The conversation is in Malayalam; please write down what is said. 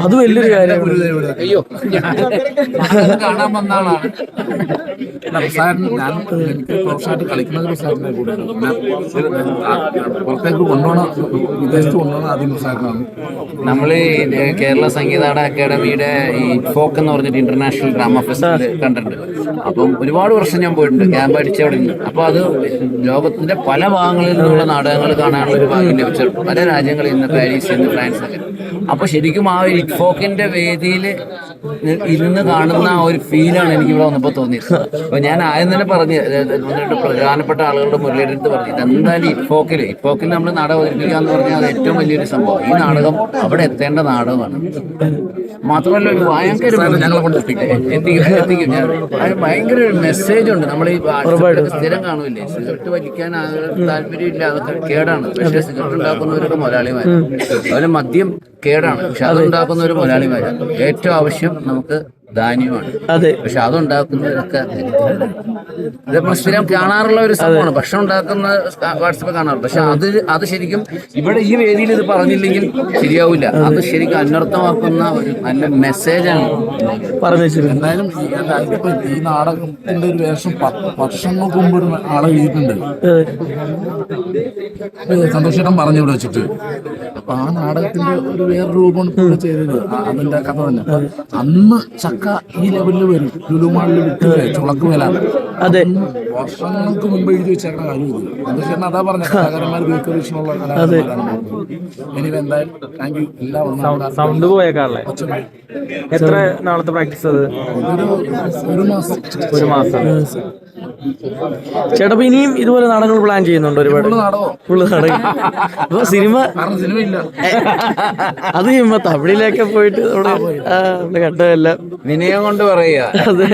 അത് വലിയൊരു കാര്യമാണ്. അയ്യോ കാണാൻ വന്നാളാണ് എനിക്ക് പ്രൊഫഷനായിട്ട് കളിക്കുന്നത് പ്രസാദിന്റെ കൂടെയാണ്. പുറത്തേക്ക് കൊണ്ടുപോകണം, വിദേശത്ത് കൊണ്ടുപോകണം ആദ്യം പ്രസാദനാണ്. നമ്മൾ കേരള സംഗീത അക്കാദമിയുടെ ഈ ഫോക്ക് എന്ന് പറഞ്ഞിട്ട് ഇന്റർനാഷണൽ ഡ്രാമ ഫെസ്റ്റിവൽ കണ്ടിട്ടുണ്ട്. അപ്പം ഒരുപാട് വർഷം ഞാൻ പോയിട്ടുണ്ട്, ക്യാമ്പ് അടിച്ച് അവിടെ നിന്ന്. അപ്പോൾ അത് ലോകത്തിന്റെ പല ഭാഗങ്ങളിൽ നിന്നുള്ള നാടകങ്ങൾ കാണാനുള്ള ഒരു ഭാഗ്യം ലഭിച്ചിട്ടുണ്ട്. പല രാജ്യങ്ങളിൽ നിന്ന്, പാരീസിൽ നിന്ന്, ഫ്രാൻസിൽ. അപ്പൊ ശരിക്കും ആ ഒരു ഫോക്കിന്റെ വേദിയിൽ ഇരുന്ന് കാണുന്ന ആ ഒരു ഫീലാണ് എനിക്ക് ഇവിടെ വന്നപ്പോൾ തോന്നിയത്. അപ്പൊ ഞാൻ ആദ്യം തന്നെ പറഞ്ഞ് പ്രധാനപ്പെട്ട ആളുകളുടെ മുരളിയുടെ പറഞ്ഞു, ഇതെന്തായാലും ഇപ്പോക്കിൽ നമ്മൾ നാടകം അവതരിപ്പിക്കുക എന്ന് പറഞ്ഞാൽ അത് ഏറ്റവും വലിയൊരു സംഭവം. ഈ നാടകം അവിടെ എത്തേണ്ട നാടകമാണ്. മാത്രമല്ല ഒരു ഭയങ്കര എത്തിക്കും ഞാൻ ഭയങ്കര ഒരു മെസ്സേജ് ഉണ്ട്. നമ്മൾ ഈ സ്ഥിരം കാണൂല്ലേ, സിഗരറ്റ് വലിക്കാൻ താല്പര്യമില്ല, അതൊക്കെ കേടാണ്. പക്ഷെ സിഗരറ്റ് ഉണ്ടാക്കുന്നവരൊക്കെ മുതലാളിമാരാണ്. അതുപോലെ മദ്യം കേടാണ്, പക്ഷെ അതുണ്ടാക്കുന്ന ഒരു മുതലാളിമാരാണ്. ഏറ്റവും ആവശ്യം നമുക്ക് ധാന്യമാണ്. അതെ, പക്ഷെ അതുണ്ടാക്കുന്നവരൊക്കെ ഇതിപ്പോ സ്ഥിരം കാണാറുള്ള ഒരു സംഭവമാണ്. ഭക്ഷണം ഉണ്ടാക്കുന്ന വാട്സപ്പ് കാണാറുണ്ട്. പക്ഷെ അത് ശരിക്കും ഇവിടെ ഈ വേദിയിൽ ഇത് പറഞ്ഞില്ലെങ്കിൽ ശരിയാവില്ല. അത് ശരിക്കും അന്വർത്ഥമാക്കുന്ന ഒരു നല്ല മെസ്സേജാണ് പറഞ്ഞു. എന്തായാലും ഈ നാടകത്തിന്റെ ഒരു വേഷം വർഷങ്ങൾക്ക് മുമ്പ് ഒരു ആളെ എഴുതിയിട്ടുണ്ട്, സന്തോഷം പറഞ്ഞു ഇവിടെ വെച്ചിട്ട്. അപ്പൊ ആ നാടകത്തിന്റെ ഒരു വേറെ രൂപമാണ് ഇവിടെ ചെയ്തത്. അതിന്റെ കഥ തന്നെ അന്ന് ചക്ക ഈ ലെവലിൽ വരും, ലുലുമാളിൽ വിട്ടില്ലേ ചുളക്ക് വില. അതെ, വർഷങ്ങൾക്ക് മുമ്പ് എഴുതി വെച്ചേക്കണ കാര്യം ഇത്. സന്തോഷം അതാ പറഞ്ഞ കലാകാരന്മാർ ദീർഘവീക്ഷണമുള്ള കലാകാരന്മാരാണ്. ഇനി എന്തായാലും താങ്ക് യു എല്ലാവരും. സൗണ്ട് പോയേക്കാളെ എത്ര നാളത്തെ പ്രാക്ടീസ്? അത് ഒരു മാസം. ചേട്ടാ ഇനിയും ഇതുപോലെ നാടകങ്ങൾ പ്ലാൻ ചെയ്യുന്നുണ്ട്? ഒരുപാട് ഫുള്ള് നാടകം. ഇപ്പൊ സിനിമ അത് ചെയ്യുമ്പോ തമിഴിലൊക്കെ പോയിട്ട് നമ്മള് കണ്ടതല്ല. വിനയം കൊണ്ട് പറയുക. അതെ.